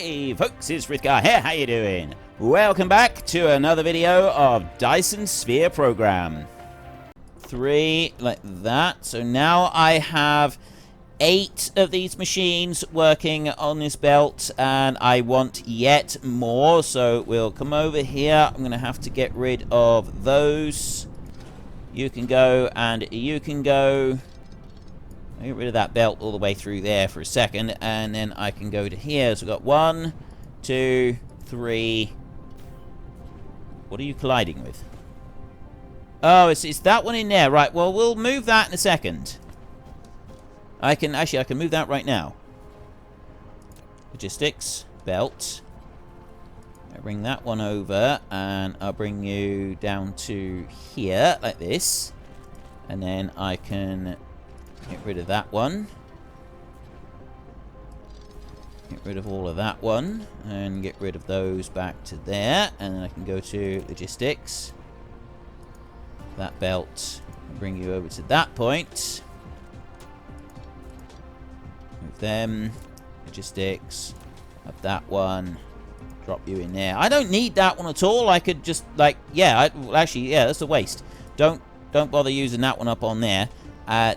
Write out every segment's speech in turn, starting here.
Hey folks, it's Frithgar here, how you doing? Welcome back to another video of Dyson Sphere Program. 3, like that. So now I have 8 of these machines working on this belt, and I want yet more, so we'll come over here. I'm going to have to get rid of those. You can go, and you can go. I'll get rid of that belt all the way through there for a second, and then I can go to here. So we've got 1, 2, 3. What are you colliding with? Oh, it's that one in there. Right, well, we'll move that in a second. I can move that right now. Logistics, belt. I bring that one over, and I'll bring you down to here, like this. And then I can get rid of that one. Get rid of all of that one. And get rid of those back to there. And then I can go to logistics. That belt. Bring you over to that point. Move them. Logistics. Have that one. Drop you in there. I don't need that one at all. I could just, like, yeah. Actually, yeah, that's a waste. Don't bother using that one up on there.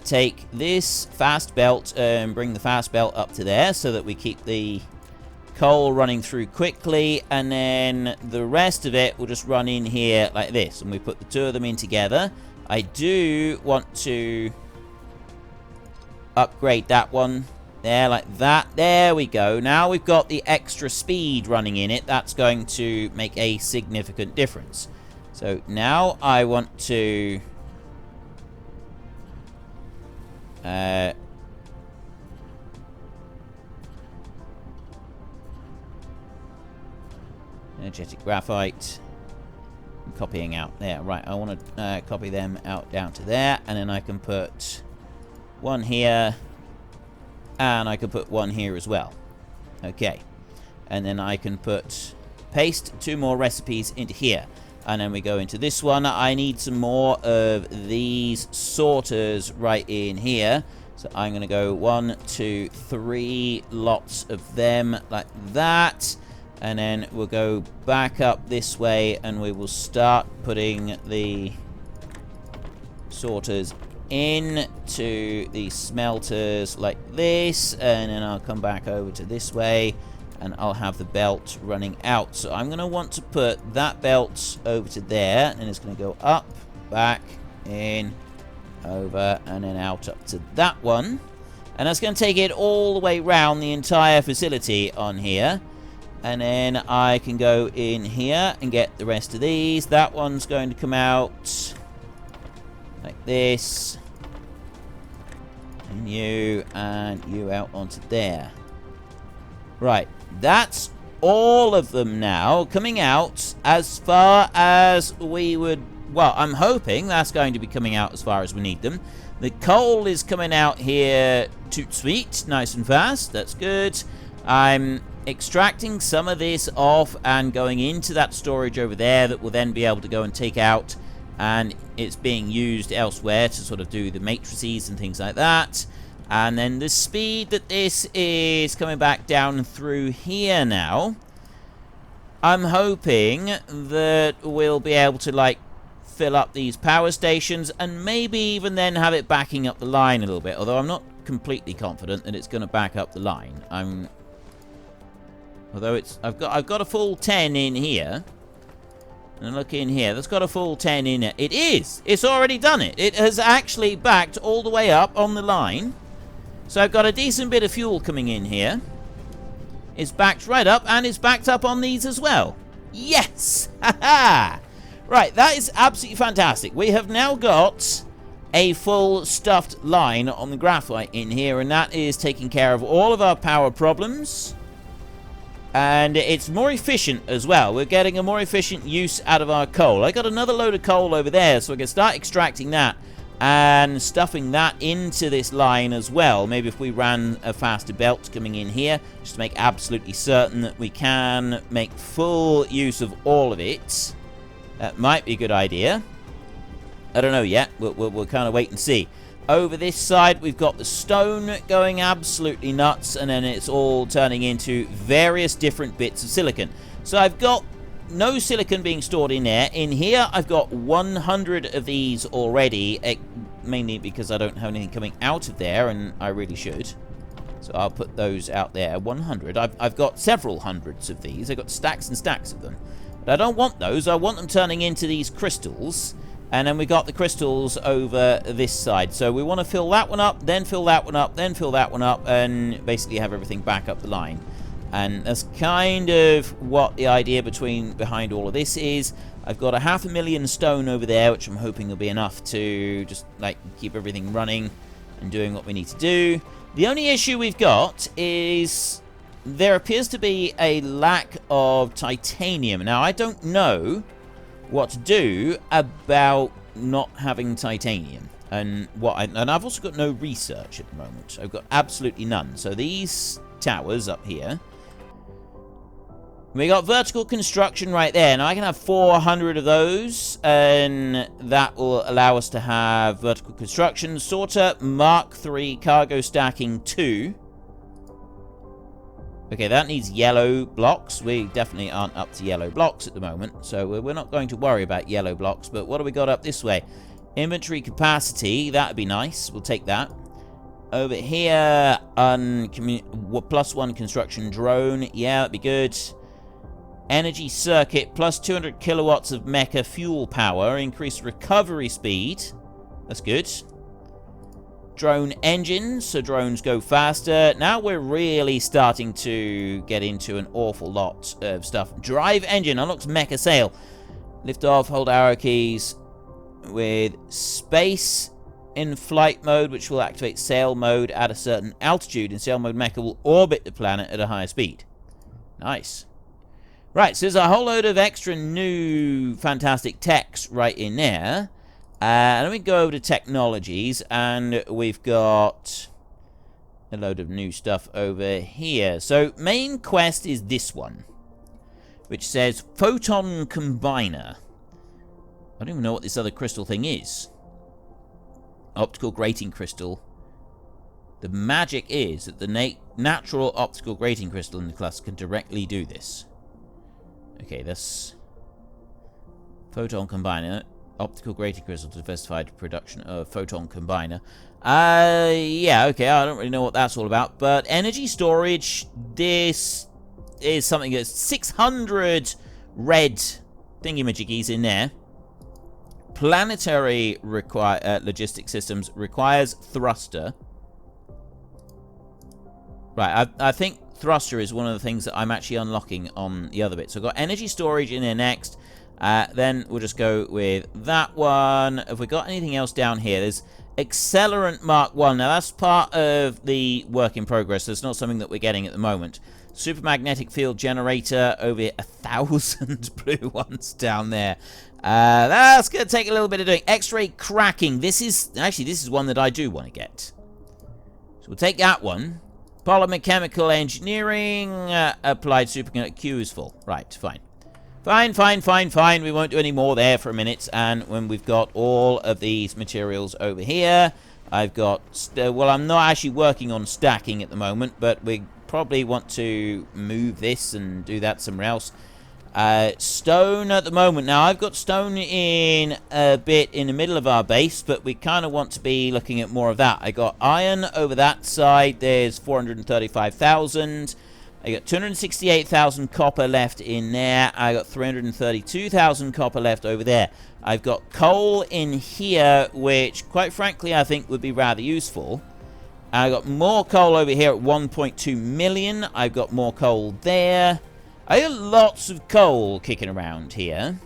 Take this fast belt and bring the fast belt up to there so that we keep the coal running through quickly, and then the rest of it will just run in here like this, and we put the 2 of them in together. I do want to upgrade that one there like that. There we go. Now we've got the extra speed running in it. That's going to make a significant difference. So now I want to energetic graphite. I'm copying out there. Right, I want to copy them out down to there, and then I can put one here, and I can put one here as well. Okay, and then I can paste 2 more recipes into here. And then we go into this one. I need some more of these sorters right in here. So I'm going to go 1, 2, 3 lots of them like that. And then we'll go back up this way, and we will start putting the sorters into the smelters like this. And then I'll come back over to this way, and I'll have the belt running out. So I'm going to want to put that belt over to there, and it's going to go up, back, in, over, and then out up to that one. And that's going to take it all the way around the entire facility on here. And then I can go in here and get the rest of these. That one's going to come out like this. And you out onto there. Right, that's all of them now coming out as far as we would. Well, I'm hoping that's going to be coming out as far as we need them. The coal is coming out here toot sweet, nice and fast. That's good. I'm extracting some of this off and going into that storage over there that will then be able to go and take out, and it's being used elsewhere to sort of do the matrices and things like that. And then the speed that this is coming back down through here now, I'm hoping that we'll be able to, like, fill up these power stations and maybe even then have it backing up the line a little bit. Although I'm not completely confident that it's going to back up the line. Although I've got a full 10 in here. And look in here. That's got a full 10 in it. It is. It's already done it. It has actually backed all the way up on the line. So I've got a decent bit of fuel coming in here. It's backed right up, and it's backed up on these as well. Yes! Ha-ha! Right, that is absolutely fantastic. We have now got a full stuffed line on the graphite in here, and that is taking care of all of our power problems. And it's more efficient as well. We're getting a more efficient use out of our coal. I got another load of coal over there, so we can start extracting that and stuffing that into this line as well. Maybe if we ran a faster belt coming in here, just to make absolutely certain that we can make full use of all of it. That might be a good idea. I don't know yet. We'll kind of wait and see. Over this side, we've got the stone going absolutely nuts, and then it's all turning into various different bits of silicon. So I've got no silicon being stored in there. In here, I've got 100 of these already, mainly because I don't have anything coming out of there, and I really should. So I'll put those out there. 100. I've got several hundreds of these. I've got stacks and stacks of them. But I don't want those. I want them turning into these crystals. And then we got the crystals over this side. So we want to fill that one up, then fill that one up, then fill that one up, and basically have everything back up the line. And that's kind of what the idea behind all of this is. I've got 500,000 stone over there, which I'm hoping will be enough to just like keep everything running and doing what we need to do. The only issue we've got is there appears to be a lack of titanium. Now, I don't know what to do about not having titanium, and I've also got no research at the moment. I've got absolutely none. So these towers up here, we got vertical construction right there. Now I can have 400 of those, and that will allow us to have vertical construction. Sorter Mark III cargo stacking 2. Okay, that needs yellow blocks. We definitely aren't up to yellow blocks at the moment, so we're not going to worry about yellow blocks. But what do we got up this way? Inventory capacity, that would be nice. We'll take that. Over here, +1 construction drone. Yeah, that'd be good. Energy circuit, plus 200 kilowatts of mecha fuel power. Increased recovery speed. That's good. Drone engines, so drones go faster. Now we're really starting to get into an awful lot of stuff. Drive engine unlocks mecha sail. Lift off, hold arrow keys with space in flight mode, which will activate sail mode at a certain altitude. In sail mode, mecha will orbit the planet at a higher speed. Nice. Right, so there's a whole load of extra new fantastic techs right in there. Let me go over to technologies, and we've got a load of new stuff over here. So main quest is this one, which says Photon Combiner. I don't even know what this other crystal thing is. Optical grating crystal. The magic is that the natural optical grating crystal in the class can directly do this. Okay, that's Photon Combiner. Optical grating crystal to diversified production of Photon Combiner. Yeah, okay, I don't really know what that's all about. But energy storage, this is something that's 600 red thingamajiggies in there. Planetary logistic systems requires thruster. Right, I think thruster is one of the things that I'm actually unlocking on the other bit. So I've got energy storage in there next. Then we'll just go with that one. Have we got anything else down here? There's Accelerant Mark 1. Now, that's part of the work in progress. That's not something that we're getting at the moment. Supermagnetic field generator over here. 1,000 blue ones down there. That's going to take a little bit of doing. X-ray cracking. This is one that I do want to get. So we'll take that one. Polymer chemical engineering. Applied superconductor Q is full. Right, fine. Fine. We won't do any more there for a minute. And when we've got all of these materials over here, I've got... well, I'm not actually working on stacking at the moment, but we probably want to move this and do that somewhere else. Stone at the moment. Now, I've got stone in a bit in the middle of our base, but we kind of want to be looking at more of that. I got iron over that side. There's 435,000. I got 268,000 copper left in there. I got 332,000 copper left over there. I've got coal in here, which, quite frankly, I think would be rather useful. I got more coal over here at 1.2 million. I've got more coal there. I got lots of coal kicking around here.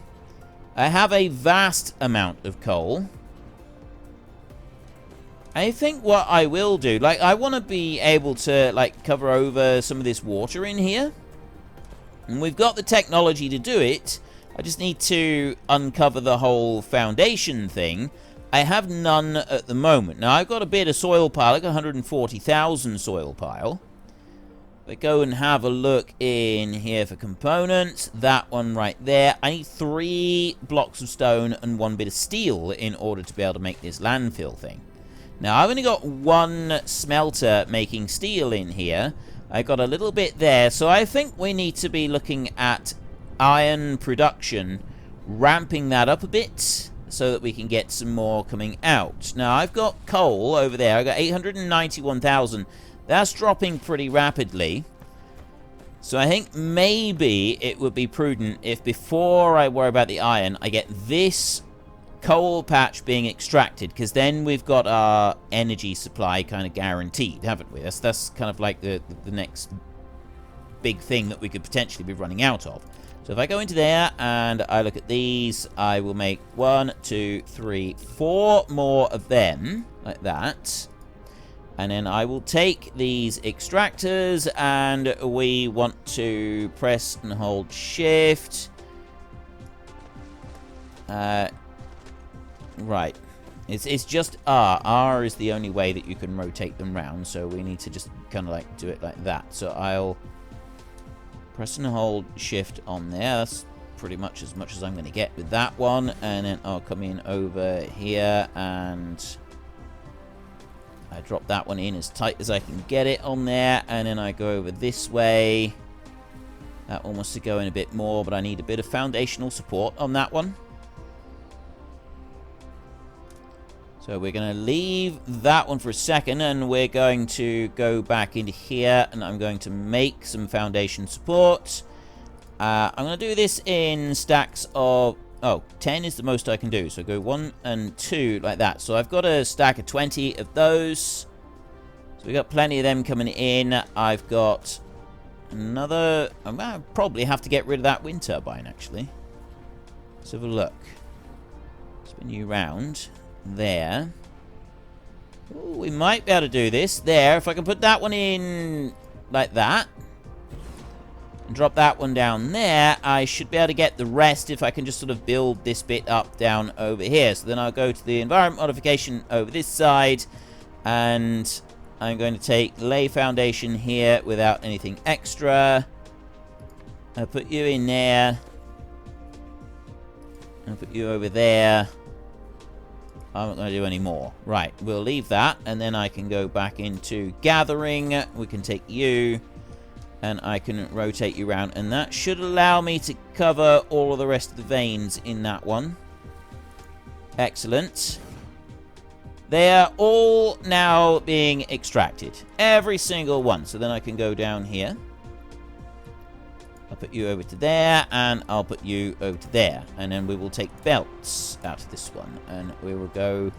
I have a vast amount of coal. I think what I will do, like, I want to be able to, like, cover over some of this water in here. And we've got the technology to do it. I just need to uncover the whole foundation thing. I have none at the moment. Now, I've got a bit of soil pile. I've got 140,000 soil pile. If I go and have a look in here for components, that one right there. I need 3 blocks of stone and 1 bit of steel in order to be able to make this landfill thing. Now, I've only got one smelter making steel in here. I got a little bit there, so I think we need to be looking at iron production, ramping that up a bit so that we can get some more coming out. Now, I've got coal over there. I've got 891,000. That's dropping pretty rapidly. So I think maybe it would be prudent if before I worry about the iron, I get this coal patch being extracted, because then we've got our energy supply kind of guaranteed, haven't we? That's kind of like the next big thing that we could potentially be running out of. So if I go into there and I look at these, I will make 1, 2, 3, 4 more of them, like that. And then I will take these extractors, and we want to press and hold shift. Right. It's just R. R is the only way that you can rotate them round, so we need to just kind of like do it like that. So I'll press and hold shift on there. That's pretty much as I'm going to get with that one. And then I'll come in over here and I drop that one in as tight as I can get it on there. And then I go over this way. That one wants to go in a bit more, but I need a bit of foundational support on that one. So we're going to leave that one for a second, and we're going to go back into here, and I'm going to make some foundation support. I'm going to do this in stacks of... Oh, 10 is the most I can do. So go 1 and 2 like that. So I've got a stack of 20 of those. So we've got plenty of them coming in. I've got another... I'll probably have to get rid of that wind turbine, actually. Let's have a look. Spin you round. There. Ooh, we might be able to do this. There. If I can put that one in like that. And drop that one down there. I should be able to get the rest if I can just sort of build this bit up down over here. So then I'll go to the environment modification over this side. And I'm going to take lay foundation here without anything extra. I'll put you in there. I'll put you over there. I'm not going to do any more. Right, we'll leave that, and then I can go back into gathering. We can take you, and I can rotate you around, and that should allow me to cover all of the rest of the veins in that one. Excellent. They are all now being extracted. Every single one. So then I can go down here. I'll put you over to there, and I'll put you over to there. And then we will take belts out of this one. And we will go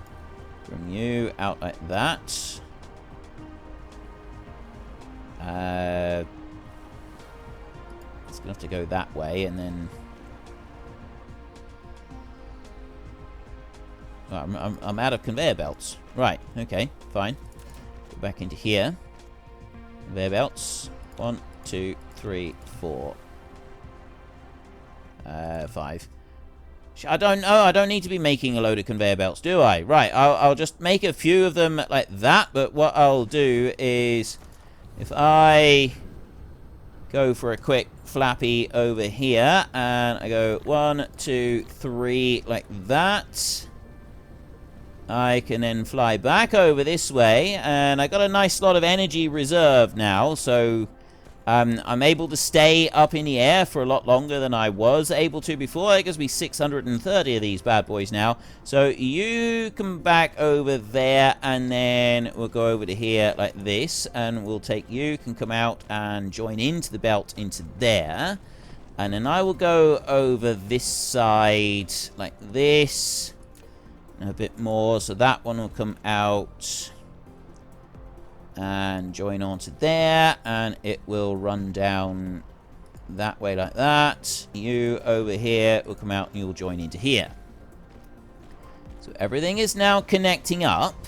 from you out like that. It's going to have to go that way, and then... Oh, I'm out of conveyor belts. Right, okay, fine. Go back into here. Conveyor belts. 1, 2, 3, 4. 5. I don't know. I don't need to be making a load of conveyor belts, do I? Right, I'll just make a few of them like that. But what I'll do is, if I go for a quick flappy over here, and I go 1, 2, 3 like that, I can then fly back over this way, and I got a nice lot of energy reserve now, so I'm able to stay up in the air for a lot longer than I was able to before. It gives me 630 of these bad boys now. So you come back over there, and then we'll go over to here like this, and we'll take you, can come out and join into the belt into there. And then I will go over this side like this. A bit more, so that one will come out and join onto there, and it will run down that way like that. You over here will come out and you'll join into here. So everything is now connecting up,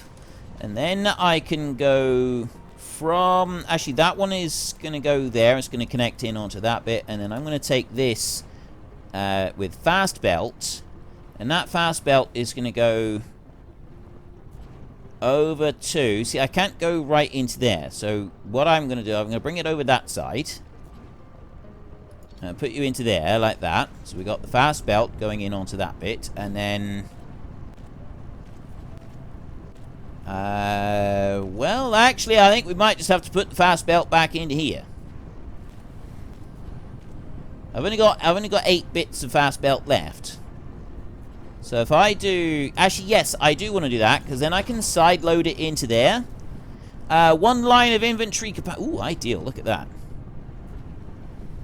and then I can go from... Actually, that one is going to go there. It's going to connect in onto that bit, and then I'm going to take this with fast belt. And that fast belt is going to go over to... See, I can't go right into there. So what I'm going to do, I'm going to bring it over that side. And put you into there, like that. So we got the fast belt going in onto that bit. And then... Well, actually, I think we might just have to put the fast belt back into here. I've only got 8 bits of fast belt left. So if I do... Actually, yes, I do want to do that, because then I can side load it into there. 1 line of inventory capacity. Ooh, ideal. Look at that.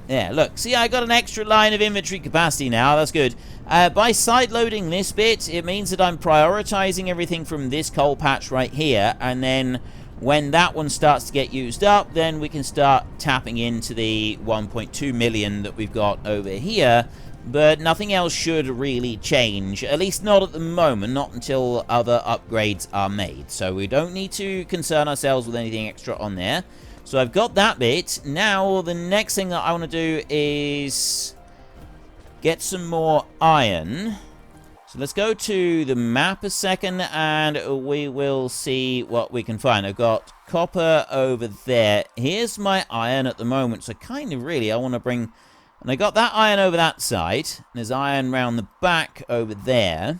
Yeah, look. See, I got an extra line of inventory capacity now. That's good. By side loading this bit, it means that I'm prioritizing everything from this coal patch right here, and then when that one starts to get used up, then we can start tapping into the 1.2 million that we've got over here. But nothing else should really change, at least not at the moment, not until other upgrades are made. So we don't need to concern ourselves with anything extra on there. So I've got that bit. Now the next thing that I want to do is get some more iron. So let's go to the map a second and we will see what we can find. I've got copper over there. Here's my iron at the moment. So kind of really I want to bring... And I got that iron over that side. There's iron round the back over there.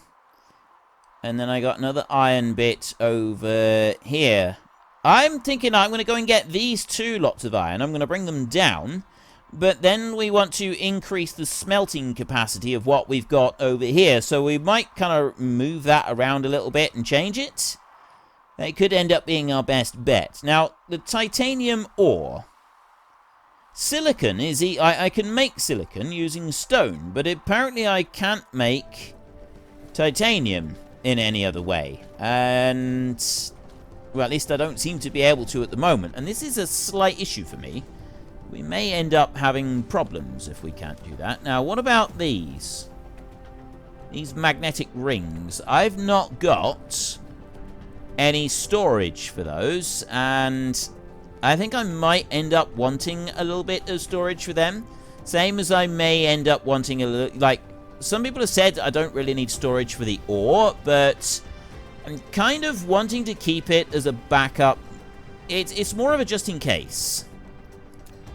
And then I got another iron bit over here. I'm thinking I'm going to go and get these 2 lots of iron. I'm going to bring them down. But then we want to increase the smelting capacity of what we've got over here. So we might kind of move that around a little bit and change it. It could end up being our best bet. Now, the titanium ore. Silicon is... I can make silicon using stone, but apparently I can't make titanium in any other way. And... well, at least I don't seem to be able to at the moment. And this is a slight issue for me. We may end up having problems if we can't do that. Now, what about these? These magnetic rings. I've not got any storage for those. And I think I might end up wanting a little bit of storage for them. Same as I may end up wanting a little... like, some people have said I don't really need storage for the ore, but... I'm kind of wanting to keep it as a backup. It's more of a just in case.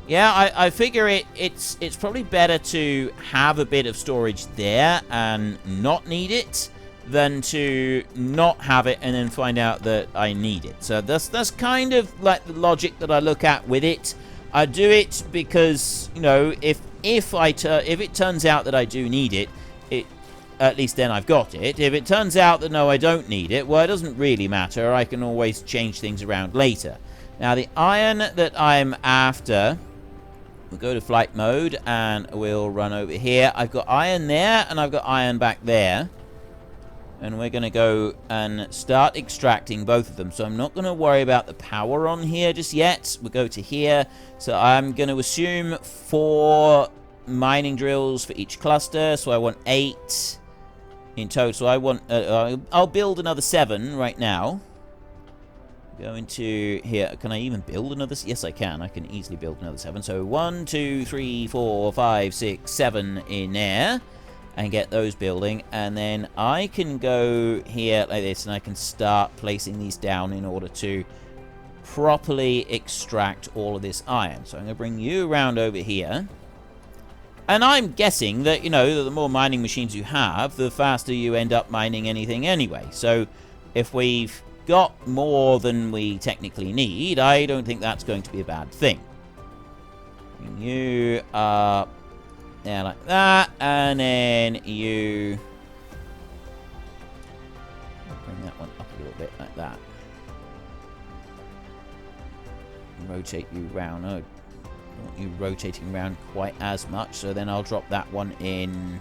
Yeah, I figure it's probably better to have a bit of storage there and not need it than to not have it and then find out that I need it. So that's kind of like the logic that I look at with it. I do it because, you know, if it turns out that I do need it, at least then I've got it. If it turns out that no, I don't need it, well, it doesn't really matter. I can always change things around later. Now, the iron that I'm after, we'll go to flight mode, and we'll run over here. I've got iron there, and I've got iron back there. And we're going to go and start extracting both of them. So I'm not going to worry about the power on here just yet. We'll go to here. So I'm going to assume 4 mining drills for each cluster. So I want 8 in total. I want... I'll build another 7 right now. Go into here. Can I even build another? Yes, I can. I can easily build another 7. So 1, 2, 3, 4, 5, 6, 7 in there. And get those building. And then I can go here like this. And I can start placing these down in order to properly extract all of this iron. So I'm going to bring you around over here. And I'm guessing that, you know, the more mining machines you have, the faster you end up mining anything anyway. So if we've got more than we technically need, I don't think that's going to be a bad thing. You are there like that, and then you bring that one up a little bit like that. Rotate you round. Oh, don't want you rotating around quite as much, so then I'll drop that one in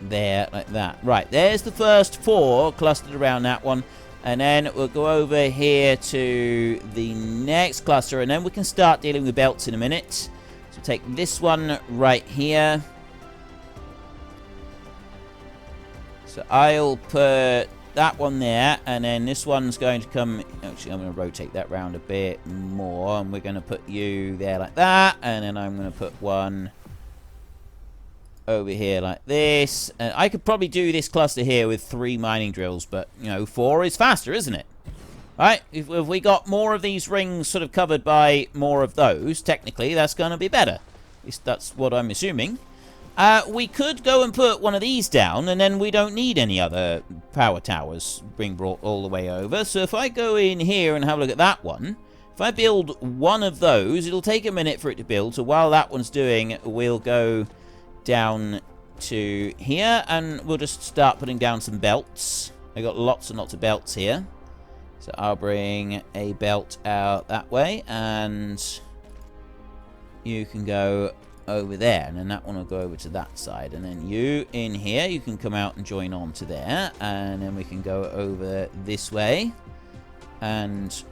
there like that. Right, there's the first 4 clustered around that one, and then we'll go over here to the next cluster, and then we can start dealing with belts in a minute. So take this one right here. So I'll put that one there, and then this one's going to come... Actually, I'm going to rotate that round a bit more, and we're going to put you there like that, and then I'm going to put one over here like this. And I could probably do this cluster here with 3 mining drills, but, you know, 4 is faster, isn't it? Right? If we got more of these rings sort of covered by more of those, technically, that's going to be better. At least that's what I'm assuming. We could go and put one of these down, and then we don't need any other power towers being brought all the way over. So if I go in here and have a look at that one, if I build one of those, it'll take a minute for it to build. So while that one's doing, we'll go down to here, and we'll just start putting down some belts. I've got lots and lots of belts here. So I'll bring a belt out that way, and you can go over there, and then that one will go over to that side, and then you in here, you can come out and join on to there, and then we can go over this way and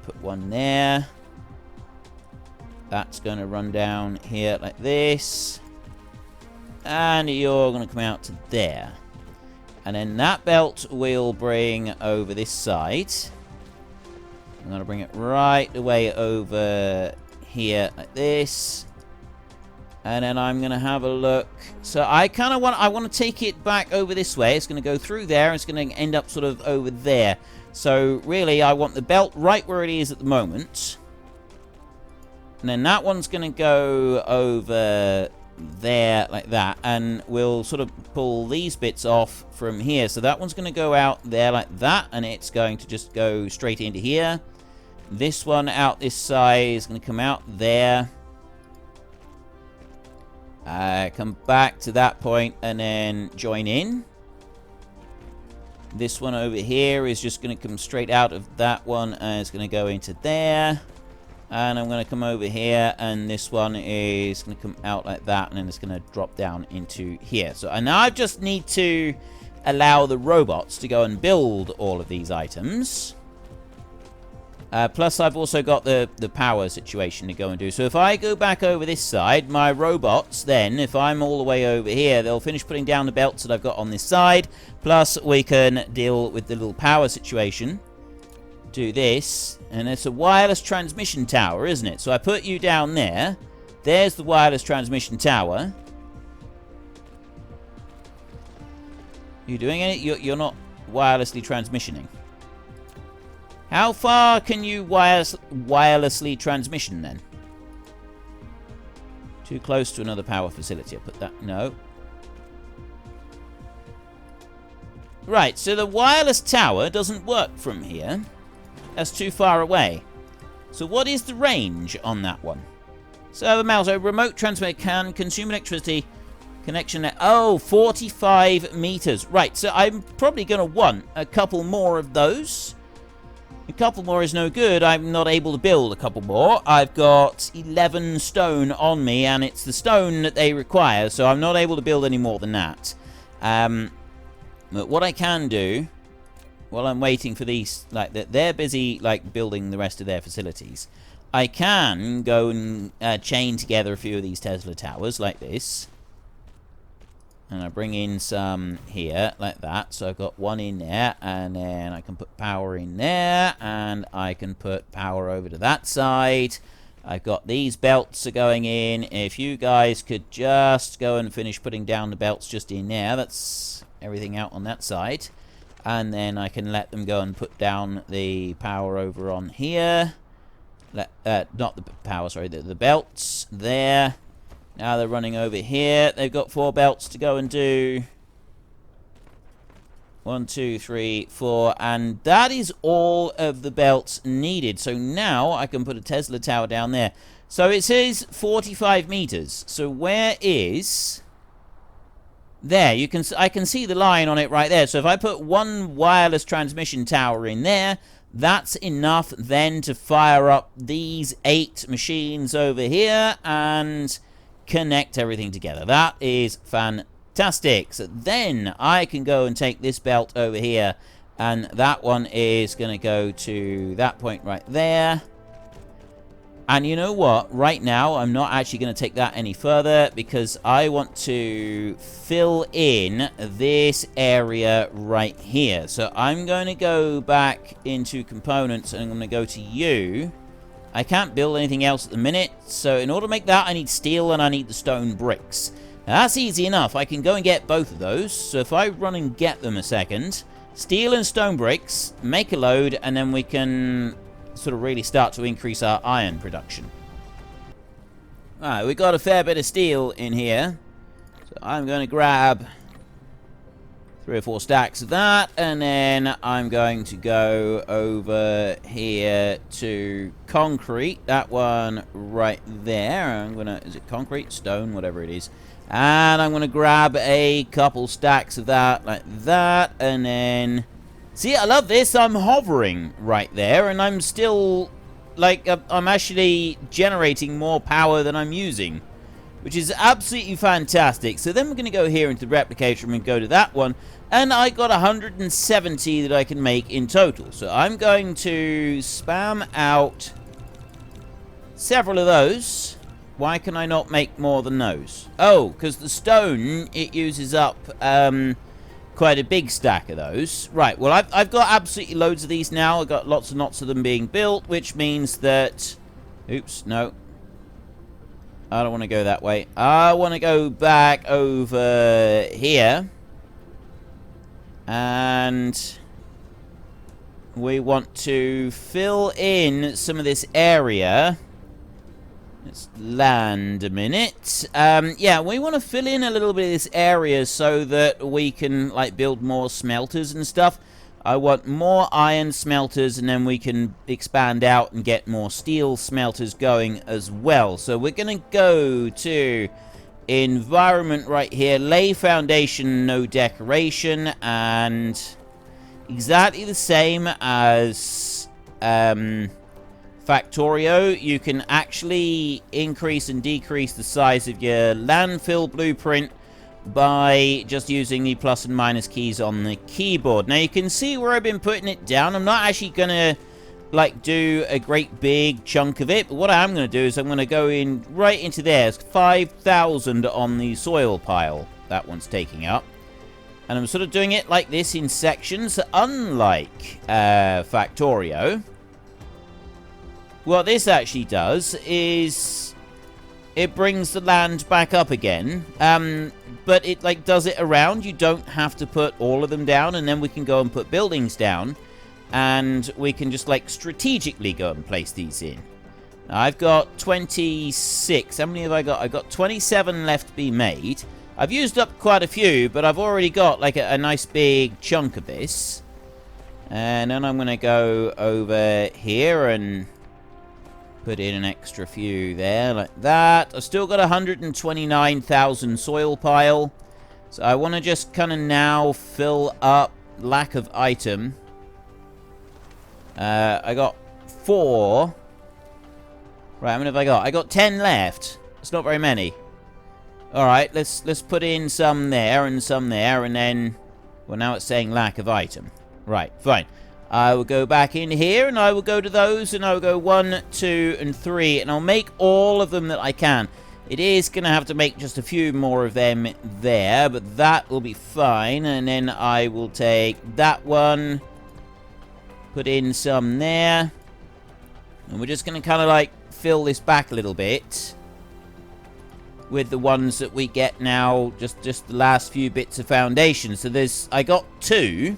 put one there. That's going to run down here like this, and you're going to come out to there, and then that belt will bring over this side. I'm going to bring it right away over here like this, and then I'm gonna have a look. So I kind of want to take it back over this way. It's gonna go through there. It's gonna end up sort of over there. So really I want the belt right where it is at the moment, and then that one's gonna go over there like that, and we'll sort of pull these bits off from here. So that one's gonna go out there like that, and it's going to just go straight into here. This one out this side is going to come out there. Come back to that point and then join in. This one over here is just going to come straight out of that one, and it's going to go into there. And I'm going to come over here, and this one is going to come out like that, and then it's going to drop down into here. So and now I just need to allow the robots to go and build all of these items. Plus, I've also got the power situation to go and do. So if I go back over this side, my robots, then, if I'm all the way over here, they'll finish putting down the belts that I've got on this side. Plus, we can deal with the little power situation. Do this. And it's a wireless transmission tower, isn't it? So I put you down there. There's the wireless transmission tower. You doing it? You're not wirelessly transmissioning. How far can you wirelessly transmission then? Too close to another power facility. I'll put that. No. Right, so the wireless tower doesn't work from here. That's too far away. So what is the range on that one? So a remote transmitter can consume electricity. Connection at 45 meters. Right, so I'm probably going to want a couple more of those. A couple more is no good. I'm not able to build a couple more. I've got 11 stone on me, and it's the stone that they require, so I'm not able to build any more than that. But what I can do, while I'm waiting for these, like, they're busy, like, building the rest of their facilities, I can go and chain together a few of these Tesla towers, like this. And I bring in some here, like that. So I've got one in there, and then I can put power in there, and I can put power over to that side. I've got these belts are going in. If you guys could just go and finish putting down the belts just in there, that's everything out on that side. And then I can let them go and put down the power over on here. Not the power, sorry, the belts there. Now they're running over here. They've got 4 belts to go and do. 1, 2, 3, 4. And that is all of the belts needed. So now I can put a Tesla tower down there. So it says 45 meters. So where is... There, I can see the line on it right there. So if I put one wireless transmission tower in there, that's enough then to fire up these 8 machines over here and connect everything together. That is fantastic. So then I can go and take this belt over here, and that one is going to go to that point right there. And you know what? Right now, I'm not actually going to take that any further because I want to fill in this area right here. So I'm going to go back into components, and I'm going to go to you. I can't build anything else at the minute. So in order to make that, I need steel and I need the stone bricks. Now, that's easy enough. I can go and get both of those. So if I run and get them a second, steel and stone bricks, make a load, and then we can sort of really start to increase our iron production. Alright, we got a fair bit of steel in here. So I'm going to grab 3 or 4 stacks of that, and then I'm going to go over here to concrete. That one right there. I'm gonna, is it concrete? Stone? Whatever it is. And I'm gonna grab a couple stacks of that, like that, and then... See, I love this. I'm hovering right there, and I'm still, like, I'm actually generating more power than I'm using, which is absolutely fantastic. So then we're going to go here into the replication room and go to that one, and I got 170 that I can make in total. So I'm going to spam out several of those. Why can I not make more than those? Oh, because the stone, it uses up quite a big stack of those. Right, well, I've got absolutely loads of these now. I've got lots and lots of them being built, which means that... Oops, no. I don't want to go that way. I want to go back over here. And we want to fill in some of this area. Let's land a minute. Yeah, we want to fill in a little bit of this area so that we can, like, build more smelters and stuff. I want more iron smelters, and then we can expand out and get more steel smelters going as well. So we're going to go to environment right here, lay foundation, no decoration, and exactly the same as Factorio, you can actually increase and decrease the size of your landfill blueprint by just using the plus and minus keys on the keyboard. Now you can see where I've been putting it down. I'm not actually gonna like do a great big chunk of it, but what I am gonna do is I'm gonna go in right into there. It's 5,000 on the soil pile that one's taking up, and I'm sort of doing it like this in sections. Unlike Factorio, what this actually does is it brings the land back up again, but it like does it around. You don't have to put all of them down, and then we can go and put buildings down, and we can just like strategically go and place these in. Now, I've got 26. How many have I got? I've got 27 left to be made. I've used up quite a few, but I've already got like a nice big chunk of this. And then I'm going to go over here and put in an extra few there, like that. I've still got 129,000 soil pile. So I want to just kind of now fill up lack of item. I got 4. Right, how many have I got? I got 10 left. It's not very many. Alright, let's put in some there, and then... Well, now it's saying lack of item. Right, fine. I will go back in here, and I will go to those, and I will go 1, 2, and 3, and I'll make all of them that I can. It is going to have to make just a few more of them there, but that will be fine. And then I will take that one, put in some there, and we're just going to kind of like fill this back a little bit with the ones that we get now, just the last few bits of foundation. So I got 2.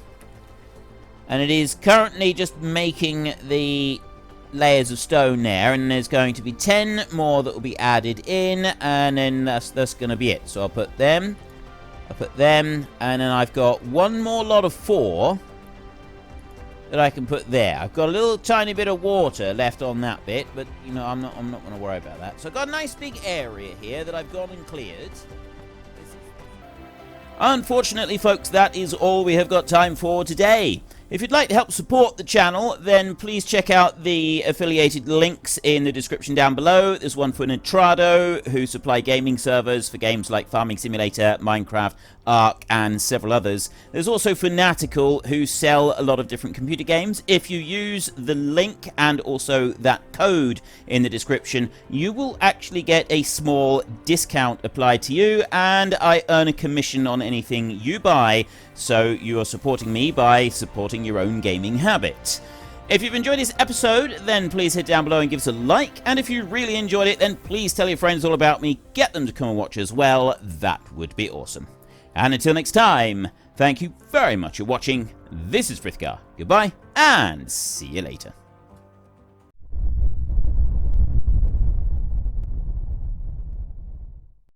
And it is currently just making the layers of stone there. And there's going to be 10 more that will be added in. And then that's going to be it. So I'll put them. And then I've got one more lot of 4 that I can put there. I've got a little tiny bit of water left on that bit. But, you know, I'm not going to worry about that. So I've got a nice big area here that I've gone and cleared. Unfortunately, folks, that is all we have got time for today. If you'd like to help support the channel, then please check out the affiliated links in the description down below. There's one for Nitrado, who supply gaming servers for games like Farming Simulator, Minecraft, Ark, and several others. There's also Fanatical, who sell a lot of different computer games. If you use the link and also that code in the description, you will actually get a small discount applied to you, and I earn a commission on anything you buy, so you are supporting me by supporting your own gaming habit. If you've enjoyed this episode, then please head down below and give us a like, and if you really enjoyed it, then please tell your friends all about me, get them to come and watch as well. That would be awesome. And until next time, thank you very much for watching. This is Frithgar. Goodbye, and see you later.